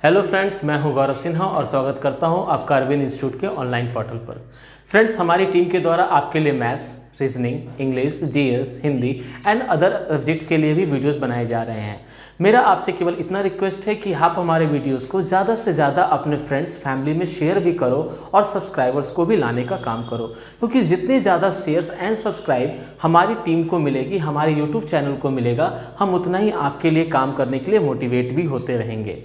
Hello friends, मैं हूं गौरव सिन्हा और स्वागत करता हूं आपका अरविंद इंस्टीट्यूट के ऑनलाइन पोर्टल पर। फ्रेंड्स, हमारी टीम के द्वारा आपके लिए maths, reasoning, English, GS, Hindi and other subjects के लिए भी वीडियोस बनाए जा रहे हैं। मेरा आपसे केवल इतना रिक्वेस्ट है कि आप हमारे वीडियोस को ज़्यादा से ज़्यादा अपने फ्रेंड्स, फैमिली में शेयर भी करो और सब्सक्राइबर्स को भी लाने का काम करो, क्योंकि जितने ज़्यादा शेयर्स एंड सब्सक्राइब हमारी टीम को मिलेगी, हमारे यूट्यूब चैनल को मिलेगा, हम उतना ही आपके लिए काम करने के लिए मोटिवेट भी होते रहेंगे।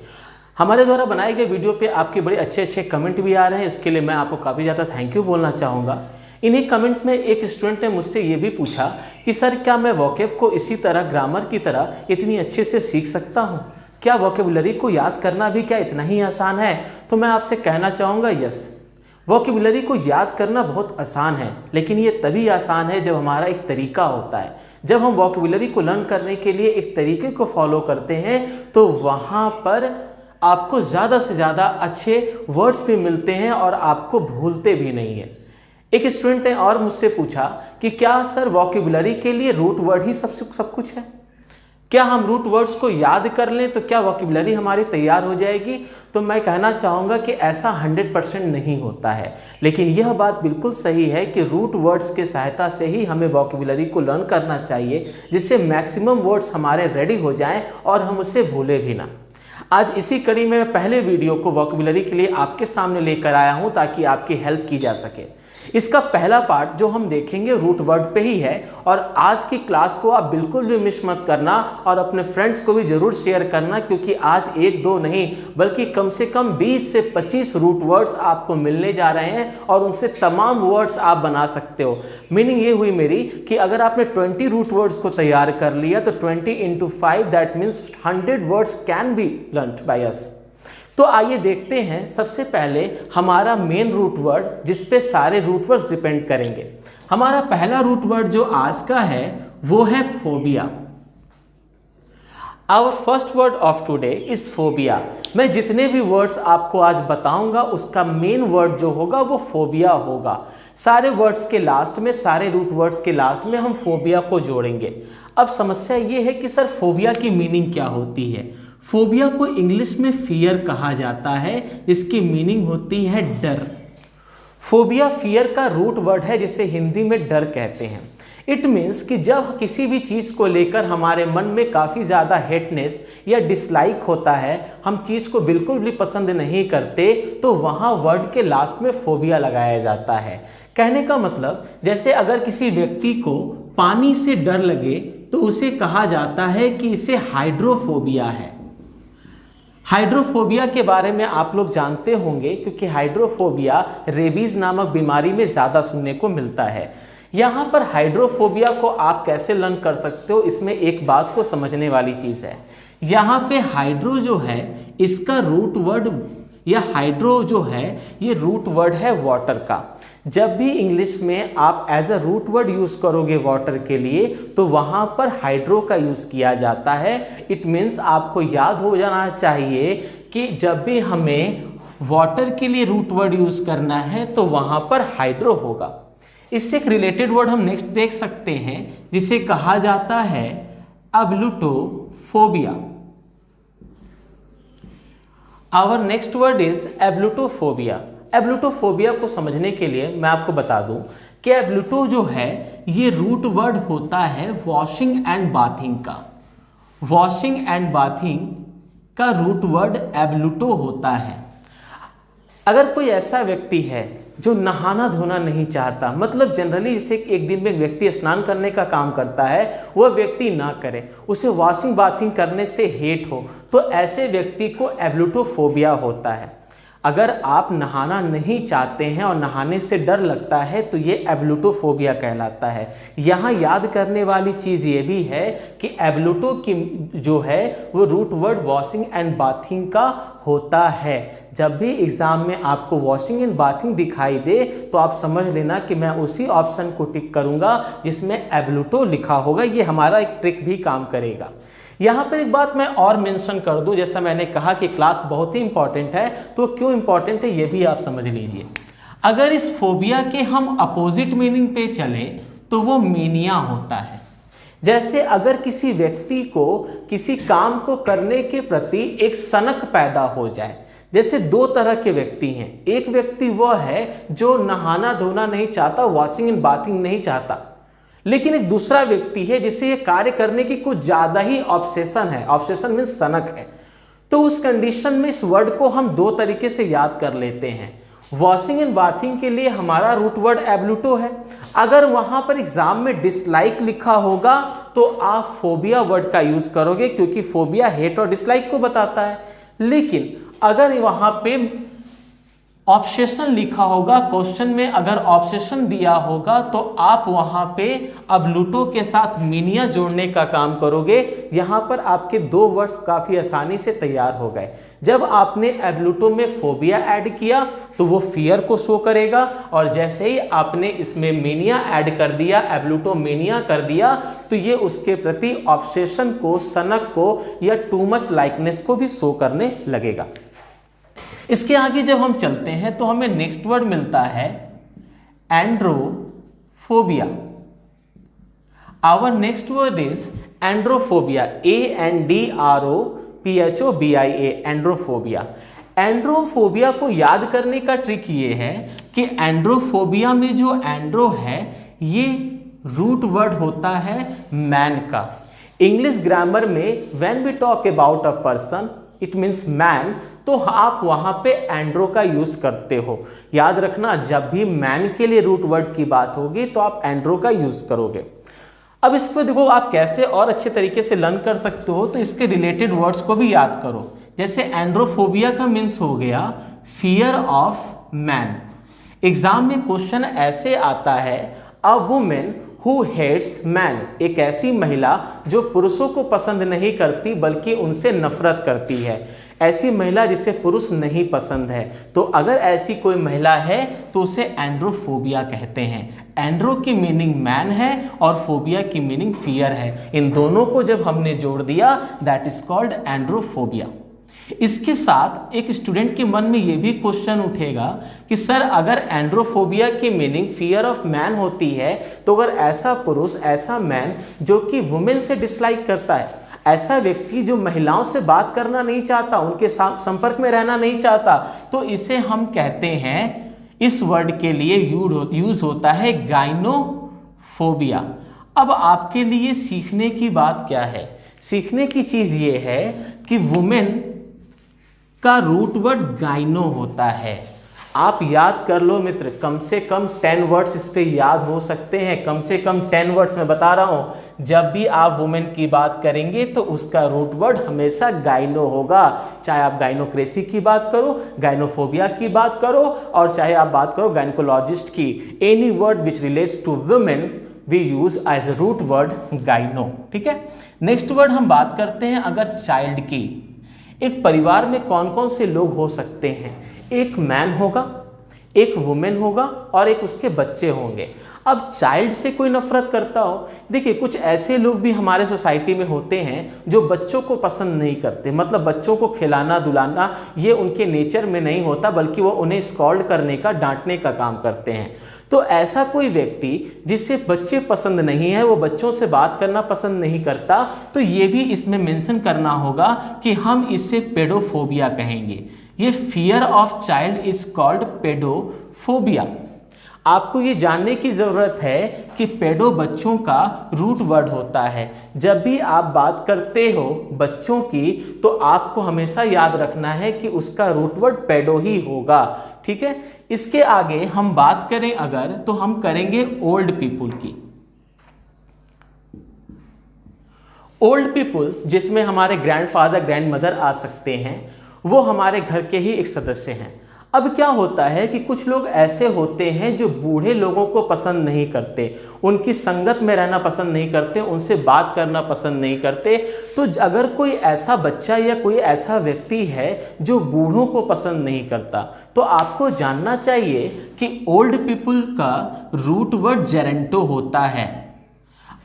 हमारे द्वारा बनाए गए वीडियो पे आपके बड़े अच्छे अच्छे कमेंट भी आ रहे हैं, इसके लिए मैं आपको काफ़ी ज़्यादा थैंक यू बोलना चाहूँगा। इन्हीं कमेंट्स में एक स्टूडेंट ने मुझसे ये भी पूछा कि सर, क्या मैं वोकैब को इसी तरह ग्रामर की तरह इतनी अच्छे से सीख सकता हूँ? क्या वोकैबुलरी को याद करना भी क्या इतना ही आसान है? तो मैं आपसे कहना चाहूँगा यस, वोकैबुलरी को याद करना बहुत आसान है, लेकिन ये तभी आसान है जब हमारा एक तरीका होता है। जब हम वोकैबुलरी को लर्न करने के लिए एक तरीके को फॉलो करते हैं तो वहाँ पर आपको ज़्यादा से ज़्यादा अच्छे वर्ड्स भी मिलते हैं और आपको भूलते भी नहीं है। एक स्टूडेंट ने और मुझसे पूछा कि क्या सर वोकैबुलरी के लिए रूट वर्ड ही सब कुछ है? क्या हम रूट वर्ड्स को याद कर लें तो क्या वोकैबुलरी हमारी तैयार हो जाएगी? तो मैं कहना चाहूँगा कि ऐसा 100% नहीं होता है, लेकिन यह बात बिल्कुल सही है कि रूट वर्ड्स के सहायता से ही हमें वोकैबुलरी को लर्न करना चाहिए, जिससे मैक्सिमम वर्ड्स हमारे रेडी हो जाएं और हम उसे भूले भी ना। आज इसी कड़ी में मैं पहले वीडियो को वोकैबुलरी के लिए आपके सामने लेकर आया हूं ताकि आपकी हेल्प की जा सके। इसका पहला पार्ट जो हम देखेंगे रूट वर्ड पे ही है, और आज की क्लास को आप बिल्कुल भी मिस मत करना और अपने फ्रेंड्स को भी जरूर शेयर करना, क्योंकि आज एक दो नहीं बल्कि कम से कम 20 से 25 रूट वर्ड्स आपको मिलने जा रहे हैं और उनसे तमाम वर्ड्स आप बना सकते हो। मीनिंग ये हुई मेरी कि अगर आपने 20 रूट वर्ड्स को तैयार कर लिया तो 20 × 5 that means 100 words can be learned by us. तो आइए देखते हैं सबसे पहले हमारा मेन रूट वर्ड, जिस पे सारे रूट वर्ड्स डिपेंड करेंगे। हमारा पहला रूट वर्ड जो आज का है वो है phobia. Our first word of today is phobia. मैं जितने भी वर्ड्स आपको आज बताऊंगा उसका मेन वर्ड जो होगा वो फोबिया होगा। सारे वर्ड्स के लास्ट में, सारे रूट वर्ड्स के लास्ट में हम फोबिया को जोड़ेंगे। अब समस्या ये है कि सर फोबिया की मीनिंग क्या होती है? फोबिया को इंग्लिश में फियर कहा जाता है, जिसकी मीनिंग होती है डर। फोबिया फियर का रूट वर्ड है, जिसे हिंदी में डर कहते हैं। इट मीन्स कि जब किसी भी चीज़ को लेकर हमारे मन में काफ़ी ज़्यादा हेटनेस या डिसलाइक होता है, हम चीज़ को बिल्कुल भी पसंद नहीं करते, तो वहाँ वर्ड के लास्ट में फोबिया लगाया जाता है। कहने का मतलब, जैसे अगर किसी व्यक्ति को पानी से डर लगे तो उसे कहा जाता है कि इसे हाइड्रोफोबिया है। हाइड्रोफोबिया के बारे में आप लोग जानते होंगे, क्योंकि हाइड्रोफोबिया रेबीज नामक बीमारी में ज़्यादा सुनने को मिलता है। यहाँ पर हाइड्रोफोबिया को आप कैसे लर्न कर सकते हो, इसमें एक बात को समझने वाली चीज़ है। यहाँ पे हाइड्रो जो है इसका रूट वर्ड, या हाइड्रो जो है ये रूट वर्ड है वाटर का। जब भी इंग्लिश में आप as a root word use करोगे वाटर के लिए तो वहाँ पर हाइड्रो का यूज़ किया जाता है। इट मीन्स आपको याद हो जाना चाहिए कि जब भी हमें वाटर के लिए रूट वर्ड यूज़ करना है तो वहाँ पर हाइड्रो होगा। इससे एक रिलेटेड वर्ड हम नेक्स्ट देख सकते हैं, जिसे कहा जाता है ablutophobia. Our next word is ablutophobia. Ablutophobia को समझने के लिए मैं आपको बता दूं कि एब्लुटो जो है ये रूट वर्ड होता है वॉशिंग एंड बाथिंग का। वॉशिंग एंड बाथिंग का रूट वर्ड एब्लुटो होता है। अगर कोई ऐसा व्यक्ति है जो नहाना धोना नहीं चाहता, मतलब जनरली इसे एक दिन में व्यक्ति स्नान करने का काम करता है, वह व्यक्ति ना करे, उसे वॉशिंग बाथिंग करने से हेट हो, तो ऐसे व्यक्ति को एब्लुटोफोबिया होता है। अगर आप नहाना नहीं चाहते हैं और नहाने से डर लगता है तो ये एब्लुटोफोबिया कहलाता है। यहाँ याद करने वाली चीज़ ये भी है कि एब्लुटो की जो है वो root word washing and bathing का होता है। जब भी एग्ज़ाम में आपको वॉशिंग एंड बाथिंग दिखाई दे तो आप समझ लेना कि मैं उसी ऑप्शन को टिक करूँगा जिसमें एब्लुटो लिखा होगा। ये हमारा एक ट्रिक भी काम करेगा। यहाँ पर एक बात मैं और मेंशन कर दूं, जैसा मैंने कहा कि क्लास बहुत ही इंपॉर्टेंट है, तो क्यों इंपॉर्टेंट है ये भी आप समझ लीजिए। अगर इस फोबिया के हम अपोजिट मीनिंग पे चलें तो वो मेनिया होता है। जैसे अगर किसी व्यक्ति को किसी काम को करने के प्रति एक सनक पैदा हो जाए, जैसे दो तरह के व्यक्ति हैं, एक व्यक्ति वह है जो नहाना धोना नहीं चाहता, वॉशिंग एंड बाथिंग नहीं चाहता, लेकिन एक दूसरा व्यक्ति है जिसे ये कार्य करने की कुछ ज्यादा ही ऑब्सेशन है। ऑब्सेशन मीन्स सनक है। तो उस कंडीशन में इस वर्ड को हम दो तरीके से याद कर लेते हैं। वॉशिंग एंड बाथिंग के लिए हमारा रूट वर्ड एब्लूटो है। अगर वहां पर एग्जाम में डिसलाइक लिखा होगा तो आप फोबिया वर्ड का यूज करोगे, क्योंकि फोबिया हेट और डिसलाइक को बताता है। लेकिन अगर वहां पे ऑब्सेशन लिखा होगा, क्वेश्चन में अगर ऑब्सेशन दिया होगा, तो आप वहां पे अब्लूटो के साथ मीनिया जोड़ने का काम करोगे। यहां पर आपके दो वर्ड्स काफी आसानी से तैयार हो गए। जब आपने एब्लूटो में फोबिया ऐड किया तो वो फियर को शो करेगा, और जैसे ही आपने इसमें मीनिया ऐड कर दिया, एब्लूटो मीनिया कर दिया, तो ये उसके प्रति ऑब्सेशन को, सनक को या टू मच लाइकनेस को भी शो करने लगेगा। इसके आगे जब हम चलते हैं तो हमें नेक्स्ट वर्ड मिलता है androphobia. Our next word is androphobia, ANDROPHOBIA, androphobia. Androphobia को याद करने का ट्रिक ये है कि एंड्रोफोबिया में जो एंड्रो है ये रूट वर्ड होता है मैन का। इंग्लिश ग्रामर में when we talk about a person it means man, तो आप वहां पे एंड्रो का यूज करते हो। याद रखना, जब भी मैन के लिए रूट वर्ड की बात होगी तो आप एंड्रो का यूज करोगे। अब इसको देखो आप कैसे और अच्छे तरीके से लर्न कर सकते हो, तो इसके रिलेटेड वर्ड्स को भी याद करो। जैसे एंड्रोफोबिया का मीन्स हो गया फियर ऑफ मैन। एग्जाम में क्वेश्चन ऐसे आता है, a women who hates man, एक ऐसी महिला जो पुरुषों को पसंद नहीं करती बल्कि उनसे नफरत करती है। ऐसी महिला जिसे पुरुष नहीं पसंद है। तो अगर ऐसी कोई महिला है तो उसे एंड्रोफोबिया कहते हैं। एंड्रो की मीनिंग मैन है और फोबिया की मीनिंग फियर है। इन दोनों को जब हमने जोड़ दिया दैट इज कॉल्ड एंड्रोफोबिया। इसके साथ एक स्टूडेंट के मन में यह भी क्वेश्चन उठेगा कि सर अगर एंड्रोफोबिया की मीनिंग फियर ऑफ मैन होती है, तो अगर ऐसा पुरुष, ऐसा मैन जो कि वुमेन से डिसलाइक करता है, ऐसा व्यक्ति जो महिलाओं से बात करना नहीं चाहता, उनके संपर्क में रहना नहीं चाहता, तो इसे हम कहते हैं, इस वर्ड के लिए यूज होता है गाइनोफोबिया। अब आपके लिए सीखने की बात क्या है? सीखने की चीज ये है कि वुमेन का रूट वर्ड गाइनो होता है। आप याद कर लो मित्र, कम से कम 10 वर्ड्स इस पे याद हो सकते हैं। कम से कम 10 वर्ड्स मैं बता रहा हूं। जब भी आप वुमेन की बात करेंगे तो उसका रूट वर्ड हमेशा गाइनो होगा। चाहे आप गाइनोक्रेसी की बात करो, गाइनोफोबिया की बात करो, और चाहे आप बात करो गाइनकोलॉजिस्ट की, any word which relates to women we use as a root word gyno. ठीक है, नेक्स्ट वर्ड हम बात करते हैं अगर चाइल्ड की। एक परिवार में कौन कौन से लोग हो सकते हैं? एक मैन होगा, एक वुमेन होगा और एक उसके बच्चे होंगे। अब चाइल्ड से कोई नफरत करता हो, देखिए कुछ ऐसे लोग भी हमारे सोसाइटी में होते हैं जो बच्चों को पसंद नहीं करते, मतलब बच्चों को खिलाना दुलाना ये उनके नेचर में नहीं होता, बल्कि वो उन्हें स्कॉल्ड करने का, डांटने का काम करते हैं। तो ऐसा कोई व्यक्ति जिसे बच्चे पसंद नहीं है, वो बच्चों से बात करना पसंद नहीं करता, तो ये भी इसमें मेंशन करना होगा कि हम इसे पेडोफोबिया कहेंगे। ये fear of child is called pedophobia. आपको ये जानने की ज़रूरत है कि पेडो बच्चों का रूट वर्ड होता है। जब भी आप बात करते हो बच्चों की, तो आपको हमेशा याद रखना है कि उसका रूट वर्ड पेडो ही होगा। ठीक है, इसके आगे हम बात करें अगर, तो हम करेंगे ओल्ड पीपुल की। ओल्ड पीपुल जिसमें हमारे ग्रैंडफादर, ग्रैंडमदर आ सकते हैं, वो हमारे घर के ही एक सदस्य हैं। अब क्या होता है कि कुछ लोग ऐसे होते हैं जो बूढ़े लोगों को पसंद नहीं करते, उनकी संगत में रहना पसंद नहीं करते, उनसे बात करना पसंद नहीं करते। तो अगर कोई ऐसा बच्चा या कोई ऐसा व्यक्ति है जो बूढ़ों को पसंद नहीं करता, तो आपको जानना चाहिए कि ओल्ड पीपुल का रूट वर्ड जेरेंटो होता है।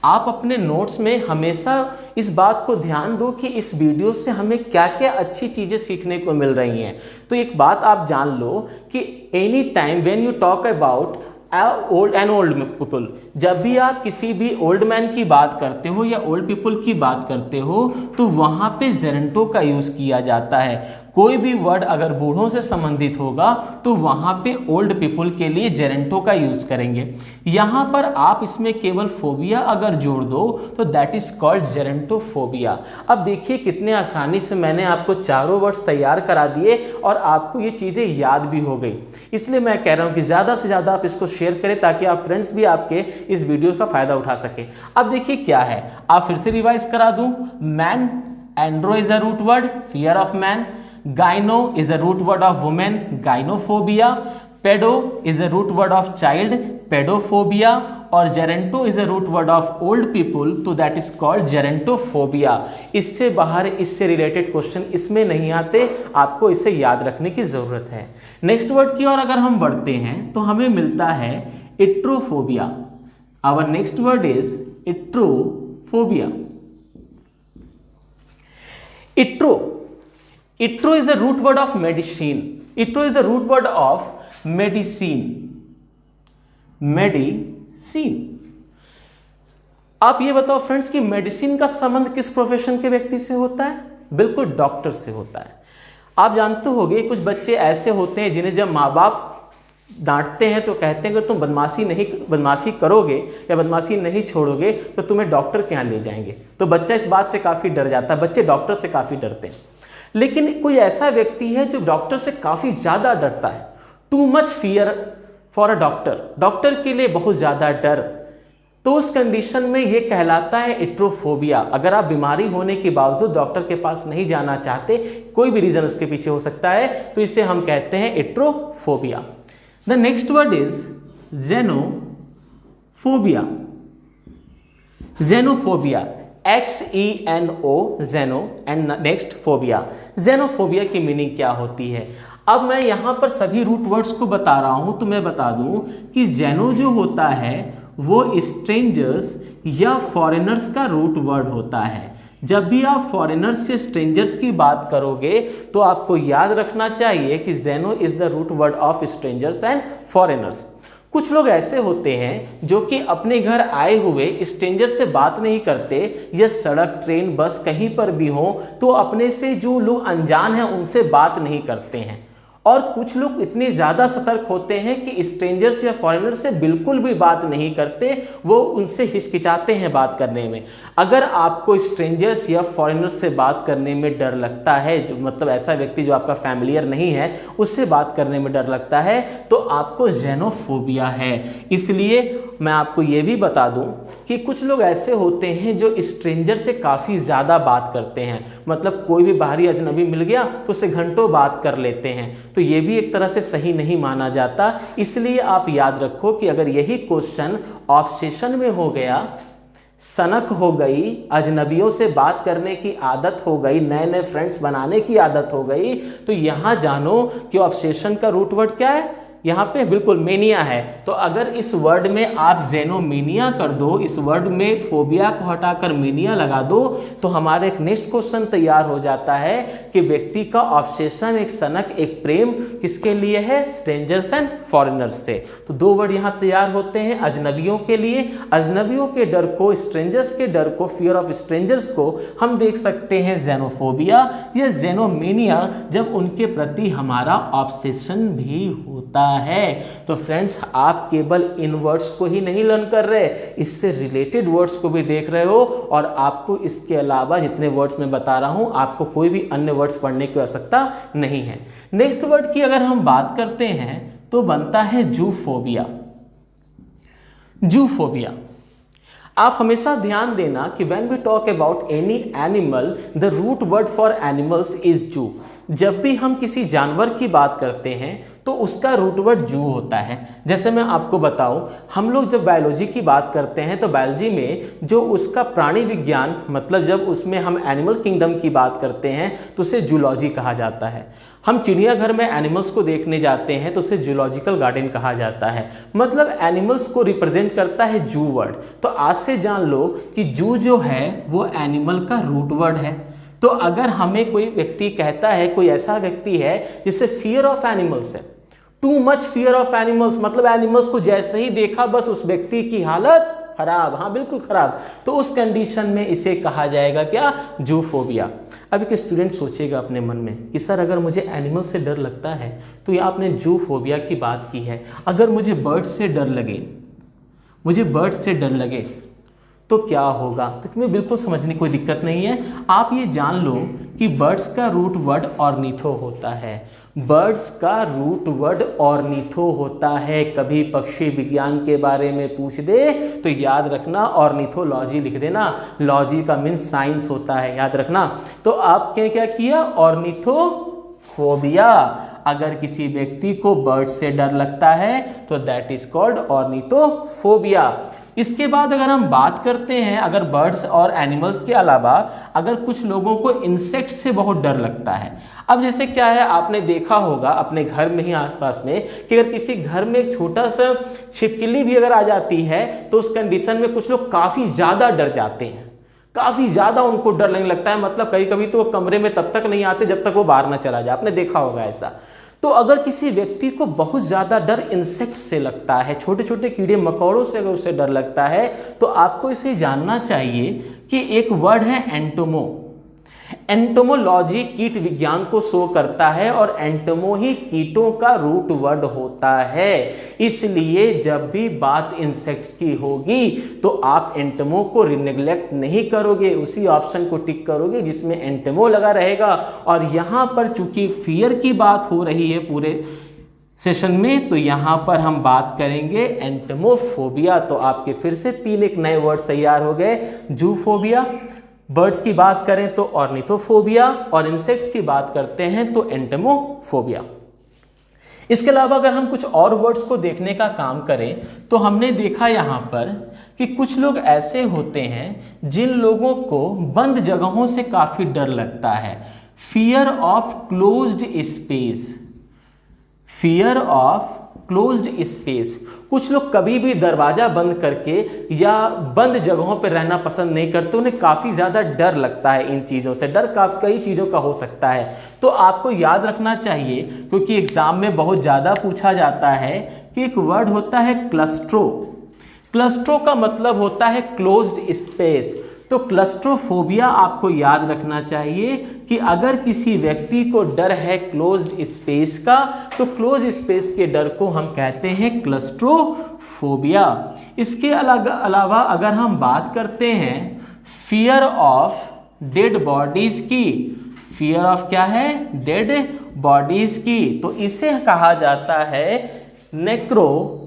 आप अपने नोट्स में हमेशा इस बात को ध्यान दो कि इस वीडियो से हमें क्या क्या अच्छी चीज़ें सीखने को मिल रही हैं। तो एक बात आप जान लो कि any time when you talk about old people, जब भी आप किसी भी ओल्ड मैन की बात करते हो या ओल्ड पीपल की बात करते हो तो वहाँ पे जेरेंटो का यूज़ किया जाता है। कोई भी वर्ड अगर बूढ़ों से संबंधित होगा तो वहाँ पे ओल्ड पीपल के लिए जेरेंटो का यूज़ करेंगे। यहाँ पर आप इसमें केवल फोबिया अगर जोड़ दो तो दैट इज कॉल्ड जेरेंटोफोबिया। अब देखिए कितने आसानी से मैंने आपको चारों वर्ड्स तैयार करा दिए और आपको ये चीज़ें याद भी हो गई। इसलिए मैं कह रहा हूँ कि ज़्यादा से ज़्यादा आप इसको शेयर करें ताकि आप फ्रेंड्स भी आपके इस वीडियो का फ़ायदा उठा सकें। अब देखिए क्या है, आप फिर से रिवाइज करा दूँ। Man, andro is a root word, fear of man. Gyno is a root word of woman, gynophobia. Pedo is a root word of child, pedophobia. और geronto is a root word of old people, तो that is called gerontophobia। इससे बाहर इससे related question इसमें नहीं आते, आपको इसे याद रखने की जरूरत है। नेक्स्ट वर्ड की ओर अगर हम बढ़ते हैं तो हमें मिलता है iatrophobia. Our next word is iatrophobia. Itro is the root word of medicine. Itro is the root word of medicine. Medicine. आप ये बताओ फ्रेंड्स कि मेडिसिन का संबंध किस प्रोफेशन के व्यक्ति से होता है? बिल्कुल डॉक्टर से होता है। आप जानते होंगे कुछ बच्चे ऐसे होते हैं जिन्हें जब माँ बाप डांटते हैं तो कहते हैं कि तुम बदमाशी करोगे या बदमाशी नहीं छोड़ोगे तो तुम्हें डॉक्टर के यहाँ ले जाएंगे। तो बच्चा इस बात से काफ़ी डर जाता है, बच्चे डॉक्टर से काफ़ी डरते हैं। लेकिन कोई ऐसा व्यक्ति है जो डॉक्टर से काफ़ी ज़्यादा डरता है, too much fear for a doctor, doctor के लिए बहुत ज़्यादा डर, तो उस कंडीशन में ये कहलाता है इट्रोफोबिया। अगर आप बीमारी होने के बावजूद डॉक्टर के पास नहीं जाना चाहते, कोई भी रीज़न उसके पीछे हो सकता है, तो इसे हम कहते हैं iatrophobia. The next word is xenophobia. Xenophobia, XENO, xeno, and next phobia. Xenophobia की मीनिंग क्या होती है? अब मैं यहाँ पर सभी रूट वर्ड्स को बता रहा हूँ तो मैं बता दूँ कि जेनो जो होता है वो स्ट्रेंजर्स या फॉरेनर्स का रूट वर्ड होता है। जब भी आप फॉरेनर्स या स्ट्रेंजर्स की बात करोगे तो आपको याद रखना चाहिए कि xeno is the root word of strangers and foreigners. कुछ लोग ऐसे होते हैं जो कि अपने घर आए हुए स्ट्रेंजर से बात नहीं करते, या सड़क, ट्रेन, बस कहीं पर भी हो तो अपने से जो लोग अनजान हैं उनसे बात नहीं करते हैं। और कुछ लोग इतने ज़्यादा सतर्क होते हैं कि स्ट्रेंजर्स या फॉरेनर से बिल्कुल भी बात नहीं करते, वो उनसे हिचकिचाते हैं बात करने में। अगर आपको स्ट्रेंजर्स या फॉरेनर से बात करने में डर लगता है, जो मतलब ऐसा व्यक्ति जो आपका फैमिलियर नहीं है उससे बात करने में डर लगता है, तो आपको जेनोफोबिया है। इसलिए मैं आपको ये भी बता दूं कि कुछ लोग ऐसे होते हैं जो स्ट्रेंजर से काफ़ी ज़्यादा बात करते हैं, मतलब कोई भी बाहरी अजनबी मिल गया तो उससे घंटों बात कर लेते हैं, तो ये भी एक तरह से सही नहीं माना जाता। इसलिए आप याद रखो कि अगर यही क्वेश्चन ऑब्सेशन में हो गया, सनक हो गई, अजनबियों से बात करने की आदत हो गई, नए नए फ्रेंड्स बनाने की आदत हो गई, तो यहाँ जानो कि ऑब्सेशन का रूट वर्ड क्या है, यहाँ पे बिल्कुल मेनिया है। तो अगर इस वर्ड में आप जेनोमेनिया कर दो, इस वर्ड में फोबिया को हटाकर मेनिया लगा दो, तो हमारे एक नेक्स्ट क्वेश्चन तैयार हो जाता है कि व्यक्ति का ऑब्सेशन, एक सनक, एक प्रेम किसके लिए है? स्ट्रेंजर्स एंड फॉरेनर्स से। तो दो वर्ड यहाँ तैयार होते हैं अजनबियों के लिए। अजनबियों के डर को, स्ट्रेंजर्स के डर को, फियर ऑफ स्ट्रेंजर्स को हम देख सकते हैं जेनोफोबिया या जेनोमेनिया, जब उनके प्रति हमारा ऑब्सेशन भी होता है। तो फ्रेंड्स, आप केवल इन वर्ड्स को ही नहीं लर्न कर रहे, इससे रिलेटेड वर्ड्स को भी देख रहे हो, और आपको इसके अलावा जितने वर्ड्स मैं बता रहा हूं आपको कोई भी अन्य वर्ड्स पढ़ने की आवश्यकता नहीं है। नेक्स्ट वर्ड की अगर हम बात करते हैं तो बनता है जूफोबिया। जूफोबिया, आप हमेशा ध्यान देना कि when we talk about any animal, the root word for animals is zoo. जब भी हम किसी जानवर की बात करते हैं तो उसका रूट वर्ड जू होता है। जैसे मैं आपको बताऊं, हम लोग जब बायोलॉजी की बात करते हैं तो बायोलॉजी में जो उसका प्राणी विज्ञान, मतलब जब उसमें हम एनिमल किंगडम की बात करते हैं तो उसे जूलॉजी कहा जाता है। हम चिड़ियाघर में एनिमल्स को देखने जाते हैं तो उसे जूलॉजिकल गार्डन कहा जाता है, मतलब एनिमल्स को रिप्रेजेंट करता है जू वर्ड। तो आज से जान लो कि जू जो है वो एनिमल का रूट वर्ड है। तो अगर हमें कोई व्यक्ति कहता है, कोई ऐसा व्यक्ति है जिससे फियर ऑफ एनिमल्स है, too much fear of animals, मतलब एनिमल्स को जैसे ही देखा बस उस व्यक्ति की हालत खराब, हाँ बिल्कुल खराब, तो उस कंडीशन में इसे कहा जाएगा क्या, जूफोबिया। अब एक स्टूडेंट सोचेगा अपने मन में कि सर अगर मुझे एनिमल से डर लगता है तो ये आपने जूफोबिया की बात की है, अगर मुझे बर्ड से डर लगे, मुझे बर्ड से डर लगे तो क्या होगा। तो तुम्हें बिल्कुल समझने की कोई दिक्कत नहीं है। आप ये जान लो कि बर्ड्स का रूट वर्ड ऑर्निथो होता है, बर्ड्स का रूट वर्ड ऑर्निथो होता है। कभी पक्षी विज्ञान के बारे में पूछ दे तो याद रखना ऑर्निथोलॉजी लिख देना, लॉजी का मीन साइंस होता है, याद रखना। तो आपने क्या किया, ऑर्निथोफोबिया। अगर किसी व्यक्ति को बर्ड से डर लगता है तो दैट इज कॉल्ड ऑर्निथोफोबिया। इसके बाद अगर हम बात करते हैं, अगर बर्ड्स और एनिमल्स के अलावा अगर कुछ लोगों को इंसेक्ट से बहुत डर लगता है। अब जैसे क्या है, आपने देखा होगा अपने घर में ही आसपास में कि अगर किसी घर में एक छोटा सा छिपकली भी अगर आ जाती है तो उस कंडीशन में कुछ लोग काफ़ी ज़्यादा डर जाते हैं, काफ़ी ज़्यादा उनको डर लगने लगता है। मतलब कभी कभी तो वो कमरे में तब तक नहीं आते जब तक वो बाहर ना चला जाए, आपने देखा होगा ऐसा। तो अगर किसी व्यक्ति को बहुत ज़्यादा डर इंसेक्ट से लगता है, छोटे छोटे कीड़े मकोड़ों से अगर उसे डर लगता है, तो आपको इसे जानना चाहिए कि एक वर्ड है एंटोमो। एंटोमोलॉजी कीट विज्ञान को शो करता है और एंटोमो ही कीटों का रूट वर्ड होता है। इसलिए जब भी बात इंसेक्ट्स की होगी तो आप एंटोमो को निग्लेक्ट नहीं करोगे, उसी ऑप्शन को टिक करोगे जिसमें एंटोमो लगा रहेगा। और यहाँ पर चूंकि फियर की बात हो रही है पूरे सेशन में, तो यहाँ पर हम बात करेंगे एंटोमोफोबिया। तो आपके फिर से 3 एक नए वर्ड्स तैयार हो गए, जूफोबिया, बर्ड्स की बात करें तो ऑर्निथोफोबिया, और इंसेक्ट्स की बात करते हैं तो एंटोमोफोबिया। इसके अलावा अगर हम कुछ और वर्ड्स को देखने का काम करें तो हमने देखा यहाँ पर कि कुछ लोग ऐसे होते हैं जिन लोगों को बंद जगहों से काफ़ी डर लगता है। Fear of closed space, fear of closed space. कुछ लोग कभी भी दरवाज़ा बंद करके या बंद जगहों पर रहना पसंद नहीं करते, उन्हें काफ़ी ज़्यादा डर लगता है इन चीज़ों से। डर कई चीज़ों का हो सकता है, तो आपको याद रखना चाहिए क्योंकि एग्ज़ाम में बहुत ज़्यादा पूछा जाता है कि एक वर्ड होता है क्लस्ट्रो। क्लस्ट्रो का मतलब होता है क्लोज्ड स्पेस। तो क्लस्ट्रोफोबिया आपको याद रखना चाहिए कि अगर किसी व्यक्ति को डर है क्लोज्ड स्पेस का तो क्लोज स्पेस के डर को हम कहते हैं क्लस्ट्रोफोबिया। इसके अलावा अगर हम बात करते हैं फियर ऑफ डेड बॉडीज की, फियर ऑफ क्या है, डेड बॉडीज की, तो इसे कहा जाता है necrophobia,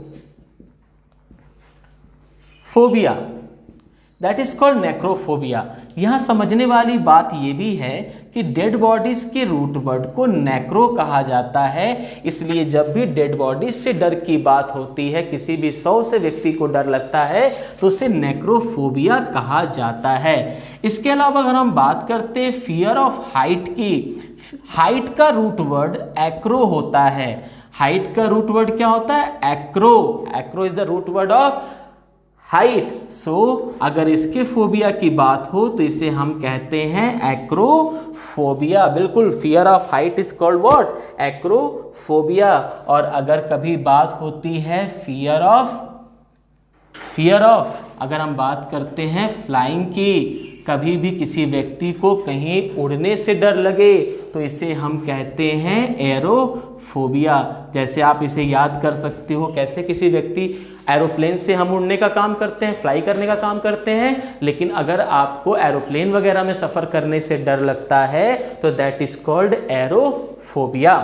that is called necrophobia. यहाँ समझने वाली बात यह भी है कि डेड बॉडीज के रूट वर्ड को नेक्रो कहा जाता है, इसलिए जब भी डेड बॉडीज से डर की बात होती है, किसी भी 100 से व्यक्ति को डर लगता है तो उसे नेक्रोफोबिया कहा जाता है। इसके अलावा अगर हम बात करते हैं फियर ऑफ हाइट की, हाइट का रूट वर्ड एक्रो होता है। हाइट का रूट वर्ड क्या होता है, acro. Acro is the root word of height. So अगर इसके फोबिया की बात हो तो इसे हम कहते हैं एक्रोफोबिया। बिल्कुल, fear of height is called what, acrophobia. और अगर कभी बात होती है फियर ऑफ अगर हम बात करते हैं फ्लाइंग की, कभी भी किसी व्यक्ति को कहीं उड़ने से डर लगे तो इसे हम कहते हैं एरोफोबिया। जैसे आप इसे याद कर सकते हो, कैसे किसी व्यक्ति एरोप्लेन से हम उड़ने का काम करते हैं, फ्लाई करने का काम करते हैं, लेकिन अगर आपको एरोप्लेन वगैरह में सफ़र करने से डर लगता है तो दैट इज कॉल्ड एरोफोबिया।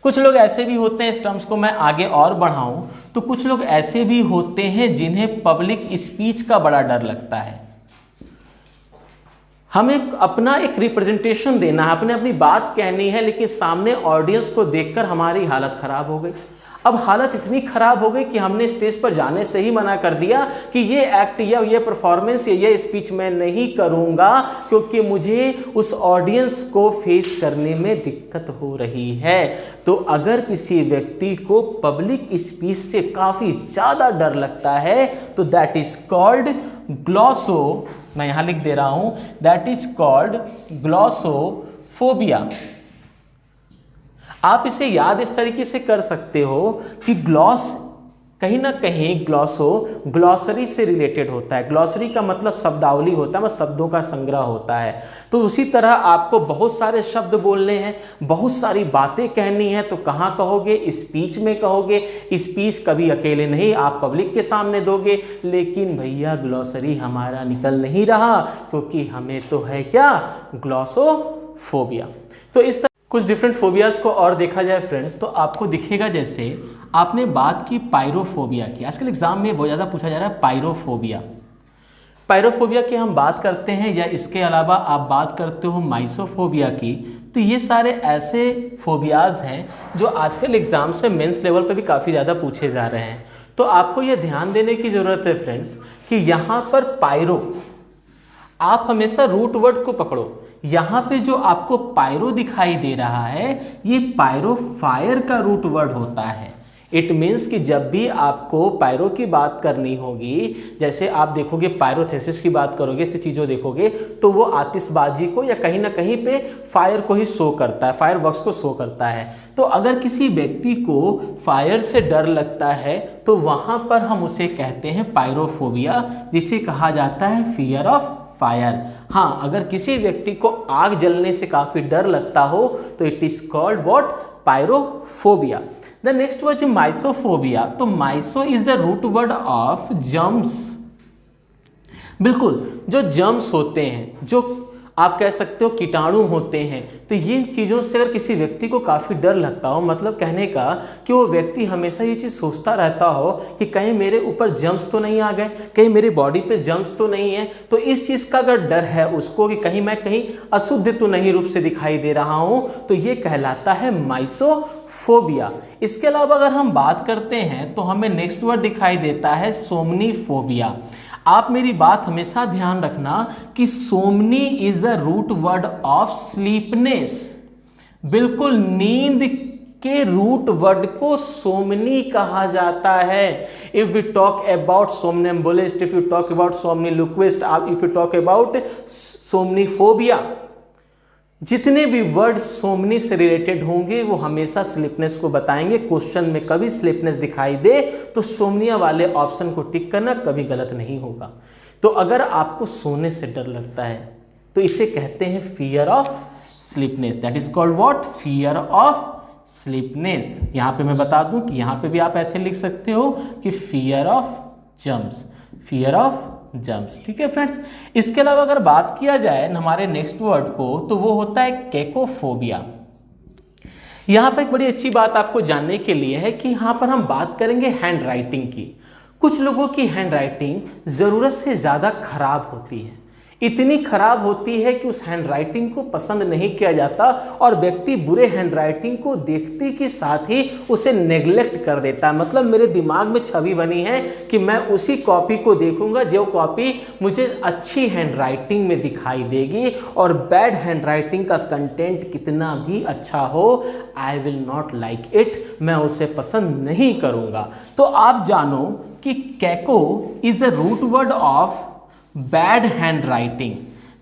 कुछ लोग ऐसे भी होते हैं, इस टर्म्स को मैं आगे और बढ़ाऊं तो कुछ लोग ऐसे भी होते हैं जिन्हें पब्लिक स्पीच का बड़ा डर लगता है। हमें अपना एक रिप्रेजेंटेशन देना है, अपनी बात कहनी है, लेकिन सामने ऑडियंस को देखकर हमारी हालत खराब हो गई। अब हालत इतनी खराब हो गई कि हमने स्टेज पर जाने से ही मना कर दिया कि ये एक्ट या ये परफॉर्मेंस या ये स्पीच मैं नहीं करूंगा, क्योंकि मुझे उस ऑडियंस को फेस करने में दिक्कत हो रही है। तो अगर किसी व्यक्ति को पब्लिक स्पीच से काफ़ी ज़्यादा डर लगता है तो दैट इज कॉल्ड ग्लॉसो, मैं यहाँ लिख दे रहा हूँ, दैट इज कॉल्ड ग्लॉसोफोबिया। आप इसे याद इस तरीके से कर सकते हो कि ग्लॉस कहीं ना कहीं ग्लॉसरी से रिलेटेड होता है। ग्लॉसरी का मतलब शब्दावली होता है, मतलब शब्दों का संग्रह होता है। तो उसी तरह आपको बहुत सारे शब्द बोलने हैं, बहुत सारी बातें कहनी है, तो कहाँ कहोगे? स्पीच में कहोगे। स्पीच कभी अकेले नहीं, आप पब्लिक के सामने दोगे। लेकिन भैया ग्लॉसरी हमारा निकल नहीं रहा, क्योंकि हमें तो है क्या? ग्लॉसोफोबिया। तो इस कुछ डिफरेंट फोबियाज को और देखा जाए फ्रेंड्स, तो आपको दिखेगा, जैसे आपने बात की पायरोफोबिया की। आजकल एग्जाम में बहुत ज़्यादा पूछा जा रहा है पायरोफोबिया। पायरोफोबिया की हम बात करते हैं, या इसके अलावा आप बात करते हो माइसोफोबिया की। तो ये सारे ऐसे फोबियाज हैं जो आजकल एग्जाम से मेंस लेवल पे भी काफ़ी ज़्यादा पूछे जा रहे हैं। तो आपको ये ध्यान देने की ज़रूरत है फ्रेंड्स कि यहाँ पर पायरो, आप हमेशा रूट वर्ड को पकड़ो। यहाँ पे जो आपको पायरो दिखाई दे रहा है, ये पायरो फायर का रूट वर्ड होता है। इट मीन्स कि जब भी आपको पायरो की बात करनी होगी, जैसे आप देखोगे पायरोथेसिस की बात करोगे, ऐसी चीज़ों देखोगे, तो वो आतिशबाजी को या कहीं ना कहीं पे फायर को ही शो करता है, फायर वर्क्स को शो करता है। तो अगर किसी व्यक्ति को फायर से डर लगता है तो वहाँ पर हम उसे कहते हैं पायरोफोबिया, जिसे कहा जाता है फियर ऑफ फायर। हाँ, अगर किसी व्यक्ति को आग जलने से काफ़ी डर लगता हो तो it is called what? Pyrophobia. The next word mysophobia. तो myso is the root word of germs. बिल्कुल, जो जर्म्स होते हैं, जो आप कह सकते हो कीटाणु होते हैं, तो ये चीज़ों से अगर किसी व्यक्ति को काफ़ी डर लगता हो, मतलब कहने का कि वो व्यक्ति हमेशा ये चीज़ सोचता रहता हो कि कहीं मेरे ऊपर जर्म्स तो नहीं आ गए, कहीं मेरी बॉडी पे जर्म्स तो नहीं है। तो इस चीज़ का अगर डर है उसको कि कहीं मैं कहीं अशुद्ध तो नहीं रूप से दिखाई दे रहा हूँ, तो ये कहलाता है माइसोफोबिया। इसके अलावा अगर हम बात करते हैं तो हमें नेक्स्ट वर्ड दिखाई देता है सोमनीफोबिया। आप मेरी बात हमेशा ध्यान रखना कि somni is a root word of sleepness. बिल्कुल, नींद के रूट वर्ड को सोमनी कहा जाता है। If we talk about somnambulist, if you talk about somniloquist, if you talk about somniphobia, जितने भी वर्ड सोमनी से रिलेटेड होंगे वो हमेशा स्लीपनेस को बताएंगे। क्वेश्चन में कभी स्लीपनेस दिखाई दे तो सोमनिया वाले ऑप्शन को टिक करना, कभी गलत नहीं होगा। तो अगर आपको सोने से डर लगता है तो इसे कहते हैं fear of sleepiness. That is called what? Fear of sleepiness. यहाँ पे मैं बता दूं कि यहाँ पे भी आप ऐसे लिख सकते हो कि fear of germs, fear of germs. ठीक है फ्रेंड्स। इसके अलावा अगर बात किया जाए हमारे नेक्स्ट वर्ड को, तो वो होता है केकोफोबिया। यहाँ पर एक बड़ी अच्छी बात आपको जानने के लिए है कि यहाँ पर हम बात करेंगे हैंड राइटिंग की। कुछ लोगों की हैंड राइटिंग ज़रूरत से ज़्यादा खराब होती है, इतनी खराब होती है कि उस हैंड राइटिंग को पसंद नहीं किया जाता और व्यक्ति बुरे हैंड राइटिंग को देखते के साथ ही उसे नेग्लेक्ट कर देता है। मतलब मेरे दिमाग में छवि बनी है कि मैं उसी कॉपी को देखूंगा जो कॉपी मुझे अच्छी हैंड राइटिंग में दिखाई देगी, और बैड हैंड राइटिंग का कंटेंट कितना भी अच्छा हो, I will not like it, मैं उसे पसंद नहीं करूँगा। तो आप जानो कि caco is the root word of bad hand writing.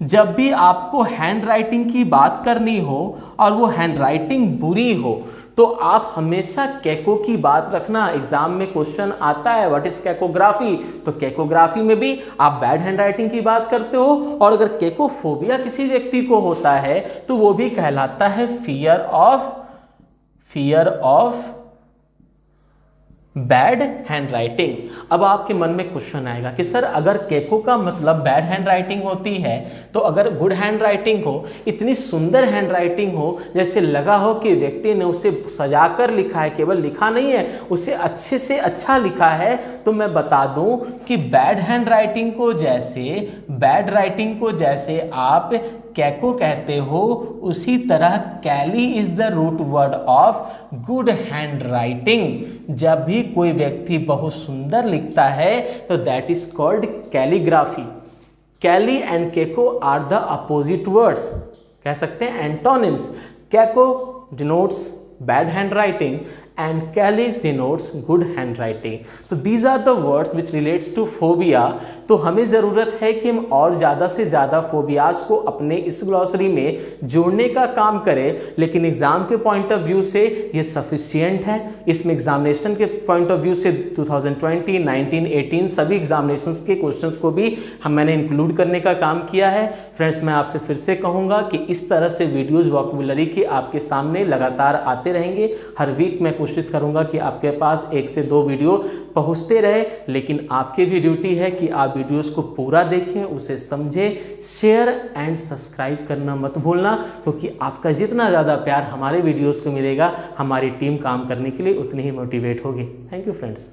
जब भी आपको हैंड राइटिंग की बात करनी हो और वो हैंड राइटिंग बुरी हो, तो आप हमेशा कैको की बात रखना। एग्जाम में क्वेश्चन आता है व्हाट इज कैकोग्राफी, तो कैकोग्राफी में भी आप बैड हैंड राइटिंग की बात करते हो। और अगर कैकोफोबिया किसी व्यक्ति को होता है तो वो भी कहलाता है fear of bad hand writing. अब आपके मन में क्वेश्चन आएगा कि सर अगर कैको का मतलब बैड हैंड राइटिंग होती है, तो अगर गुड हैंड राइटिंग हो, इतनी सुंदर हैंड राइटिंग हो, जैसे लगा हो कि व्यक्ति ने उसे सजाकर लिखा है, केवल लिखा नहीं है, उसे अच्छे से अच्छा लिखा है, तो मैं बता दूं कि बैड हैंड राइटिंग को जैसे बैड राइटिंग को जैसे आप कैको कहते हो, उसी तरह calli is the root word of good hand writing. जब भी कोई व्यक्ति बहुत सुंदर लिखता है तो that is called calligraphy. Calli and caco are the opposite words, कह सकते हैं antonyms. Caco denotes bad hand writing and calyx denotes good handwriting. तो these are the words which relates to phobia. तो हमें ज़रूरत है कि हम और ज़्यादा से ज़्यादा फोबियाज को अपने इस ग्लॉसरी में जोड़ने का काम करें, लेकिन एग्ज़ाम के पॉइंट ऑफ व्यू से ये सफिशियंट है। इसमें एग्जामिनेशन के पॉइंट ऑफ व्यू से 2020, 19, 18 सभी एग्जामिनेशंस के क्वेश्चंस को भी मैंने इंक्लूड करने का काम किया है। फ्रेंड्स, मैं आपसे फिर से कहूँगा कि इस तरह से वीडियोज़ वोकैबुलरी के आपके सामने लगातार आते रहेंगे। हर वीक मैं कोशिश करूंगा कि आपके पास 1 से 2 वीडियो पहुंचते रहे, लेकिन आपकी भी ड्यूटी है कि आप वीडियोस को पूरा देखें, उसे समझें, शेयर एंड सब्सक्राइब करना मत भूलना, क्योंकि आपका जितना ज़्यादा प्यार हमारे वीडियोस को मिलेगा, हमारी टीम काम करने के लिए उतनी ही मोटिवेट होगी। Thank you friends.